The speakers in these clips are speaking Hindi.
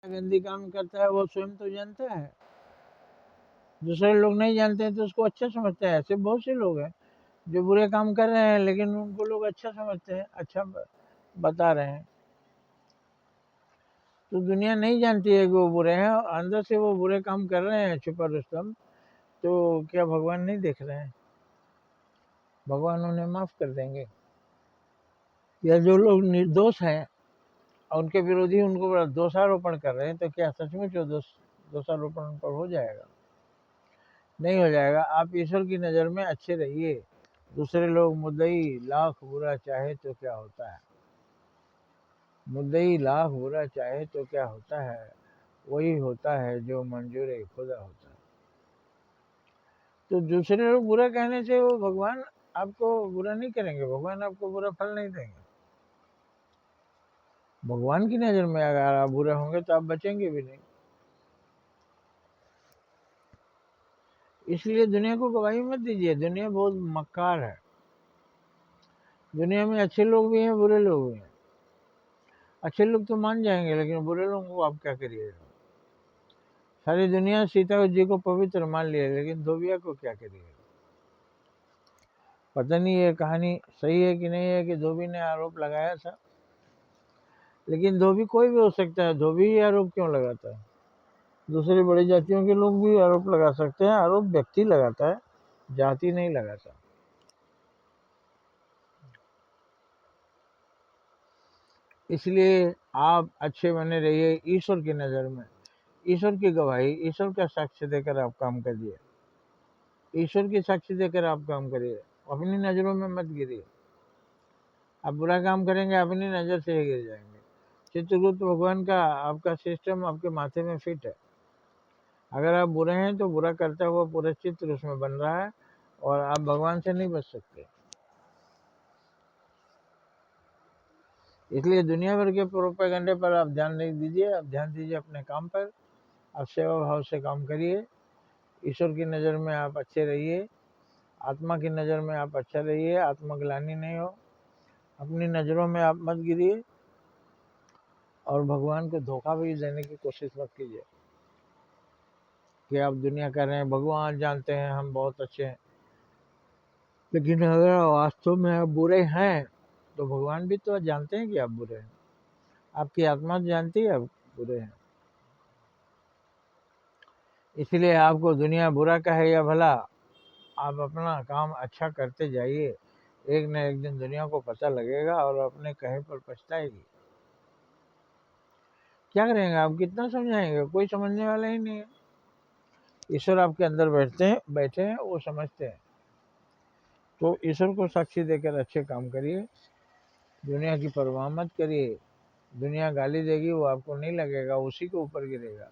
गंदी काम करता है वो स्वयं तो जानता है, दूसरे लोग नहीं जानते हैं तो उसको अच्छा समझते हैं। ऐसे बहुत से लोग हैं जो बुरे काम कर रहे हैं लेकिन उनको लोग अच्छा समझते हैं, अच्छा बता रहे हैं। तो दुनिया नहीं जानती है कि वो बुरे हैं, और अंदर से वो बुरे काम कर रहे हैं छुपा रुस्तम, तो क्या भगवान नहीं देख रहे हैं? भगवान उन्हें माफ कर देंगे। या जो लोग निर्दोष हैं और उनके विरोधी उनको बड़ा दोषारोपण कर रहे हैं, तो क्या सचमुच वो दोषारोपण उन पर हो जाएगा? नहीं हो जाएगा। आप ईश्वर की नज़र में अच्छे रहिए। दूसरे लोग मुद्दई लाख बुरा चाहे तो क्या होता है, मुद्दई लाख बुरा चाहे तो क्या होता है, वही होता है जो मंजूर खुदा होता है। तो दूसरे लोग बुरा कहने से वो भगवान आपको बुरा नहीं करेंगे, भगवान आपको बुरा फल नहीं देंगे। भगवान की नज़र में अगर आप बुरे होंगे तो आप बचेंगे भी नहीं। इसलिए दुनिया को गवाही मत दीजिए। दुनिया बहुत मक्कार है। दुनिया में अच्छे लोग भी हैं, बुरे लोग भी हैं। अच्छे लोग तो मान जाएंगे लेकिन बुरे लोगों को आप क्या करिएगा? सारी दुनिया सीता जी को पवित्र मान लिया लेकिन धोबिया को क्या करिएगा? पता नहीं ये कहानी सही है कि नहीं है कि धोबी ने आरोप लगाया था, लेकिन धोबी कोई भी हो सकता है। धोबी ही आरोप क्यों लगाता है? दूसरी बड़ी जातियों के लोग भी आरोप लगा सकते हैं। आरोप व्यक्ति लगाता है, जाति नहीं लगाता। इसलिए आप अच्छे बने रहिए ईश्वर की नज़र में। ईश्वर की गवाही, ईश्वर का साक्ष्य देकर आप काम करिए। ईश्वर की साक्षी देकर आप काम करिए। अपनी नज़रों में मत गिरिए। आप बुरा काम करेंगे अपनी नज़र से ही गिर जाएंगे। चित्रगुप्त भगवान का आपका सिस्टम आपके माथे में फिट है। अगर आप बुरे हैं तो बुरा करता हुआ पूरा चित्र उसमें बन रहा है और आप भगवान से नहीं बच सकते। इसलिए दुनिया भर के प्रोपेगेंडे पर आप ध्यान नहीं दीजिए, आप ध्यान दीजिए अपने काम पर। आप सेवा भाव से काम करिए। ईश्वर की नज़र में आप अच्छे रहिए, आत्मा की नज़र में आप अच्छा रहिए, आत्मग्लानि नहीं हो। अपनी नज़रों में आप मत गिरिए और भगवान को धोखा भी देने की कोशिश मत कीजिए कि आप दुनिया कह रहे हैं भगवान जानते हैं हम बहुत अच्छे हैं, लेकिन अगर वास्तव में आप बुरे हैं तो भगवान भी तो जानते हैं कि आप बुरे हैं। आपकी आत्मा जानती है आप बुरे हैं। इसलिए आपको दुनिया बुरा कहे या भला, आप अपना काम अच्छा करते जाइए। एक न एक दिन दुनिया को पता लगेगा और अपने कहे पर पछताएगी। क्या करेंगे आप? कितना समझाएंगे? कोई समझने वाला ही नहीं है। ईश्वर आपके अंदर बैठे हैं, वो समझते हैं। तो ईश्वर को साक्षी देकर अच्छे काम करिए। दुनिया की परवाह मत करिए। दुनिया गाली देगी वो आपको नहीं लगेगा, उसी के ऊपर गिरेगा।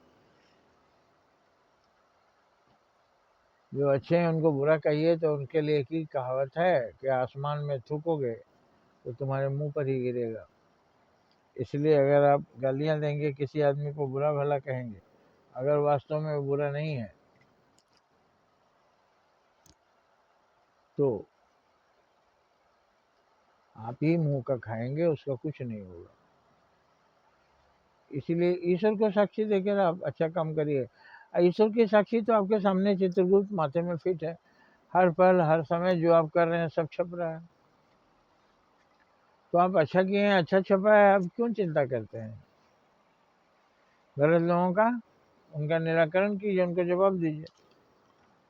जो अच्छे हैं उनको बुरा कहिए तो उनके लिए एक ही कहावत है कि आसमान में थूकोगे तो तुम्हारे मुंह पर ही गिरेगा। इसलिए अगर आप गालियां देंगे, किसी आदमी को बुरा भला कहेंगे, अगर वास्तव में वो बुरा नहीं है तो आप ही मुंह का खाएंगे, उसका कुछ नहीं होगा। इसीलिए ईश्वर को साक्षी देकर आप अच्छा काम करिए। ईश्वर की साक्षी तो आपके सामने चित्रगुप्त माथे में फिट है। हर पल हर समय जो आप कर रहे हैं सब छप रहा है। तो आप अच्छा किए हैं, अच्छा छपा है, आप क्यों चिंता करते हैं? गलत लोगों का उनका निराकरण कीजिए, उनको जवाब दीजिए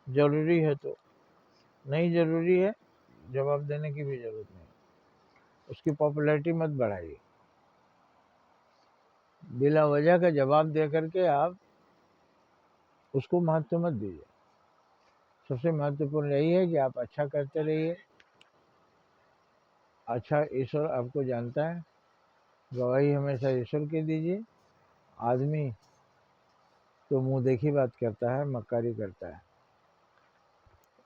जरूरी है तो। नहीं जरूरी है, जवाब देने की भी जरूरत नहीं। उसकी पॉपुलैरिटी मत बढ़ाइए। बिला वजह का जवाब दे करके आप उसको महत्व मत दीजिए। सबसे महत्वपूर्ण यही है कि आप अच्छा करते रहिए। अच्छा ईश्वर आपको जानता है। गवाही हमेशा ईश्वर की दीजिए। आदमी तो मुंह देखी बात करता है, मक्कारी करता है।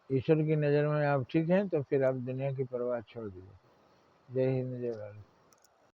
ईश्वर की नज़र में आप ठीक हैं तो फिर आप दुनिया की परवाह छोड़ दीजिए। जय हिंद, जय भारत।